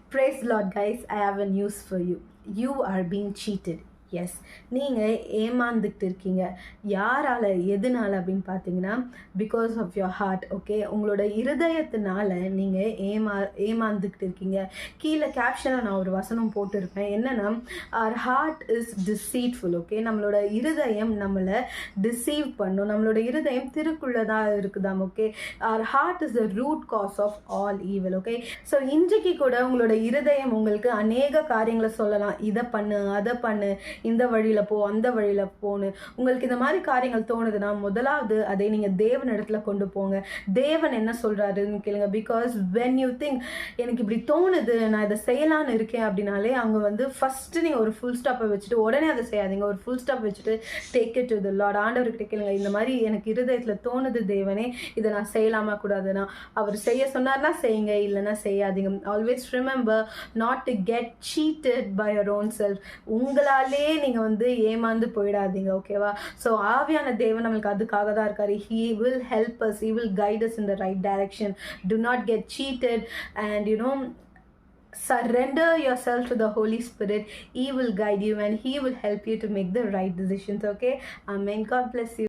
Praise the Lord, guys. I have a news for you. You are being cheated. Yes, நீங்கள் ஏமாந்துக்கிட்டு இருக்கீங்க. யாரால், எதுனால அப்படின்னு பார்த்தீங்கன்னா, because of your heart. Okay, உங்களோட இருதயத்தினால நீங்கள் ஏமாந்துக்கிட்டு இருக்கீங்க. கீழே கேப்ஷனில் நான் ஒரு வசனம் போட்டிருப்பேன். என்னென்னா, our heart is deceitful. Okay, நம்மளோட இருதயம் நம்மளை டிசீவ் பண்ணும். நம்மளோட இருதயம் திருக்குள்ளதாக இருக்குதாம். Okay, our heart is the root cause of all evil. Okay, so இன்றைக்கு கூட உங்களோட இருதயம் உங்களுக்கு அநேக காரியங்களை சொல்லலாம். இதை பண்ணு, அதை பண்ணு, இந்த வழியில் போ, அந்த வழியில் போன்னு. உங்களுக்கு இந்த மாதிரி காரியங்கள் தோணுதுன்னா முதலாவது அதை நீங்கள் தேவன் இடத்துல கொண்டு போங்க. தேவன் என்ன சொல்கிறாருன்னு கேளுங்க. பிகாஸ் வென் யூ திங்க் எனக்கு இப்படி தோணுது, நான் இதை செய்யலான்னு இருக்கேன் அப்படின்னாலே அங்கே வந்து ஃபஸ்ட்டு நீங்கள் ஒரு ஃபுல் ஸ்டாப்பை வச்சுட்டு உடனே அதை செய்யாதீங்க. ஒரு ஃபுல் ஸ்டாப் வச்சுட்டு take it to the Lord. ஆண்டவர்கிட்ட கேளுங்க, இந்த மாதிரி எனக்கு இருதயத்தில் தோணுது தேவனே, இதை நான் செய்யலாமா கூடாதுன்னா அவர் செய்ய சொன்னார்னா செய்யுங்க, இல்லைன்னா செய்யாதீங்க. Always remember not to get cheated by your own self. உங்களாலே நீங்கள் வந்து ஏமாந்து போயிடாதீங்க. ஓகேவா? ஸோ ஆவியான தேவன் நம்மளுக்கு அதுக்காக தான் இருக்காரு. He will help us, he will guide us in the right direction. Do not get cheated and surrender yourself to the Holy Spirit. He will guide you and he will help you to make the right decisions. Okay, amen. God bless you.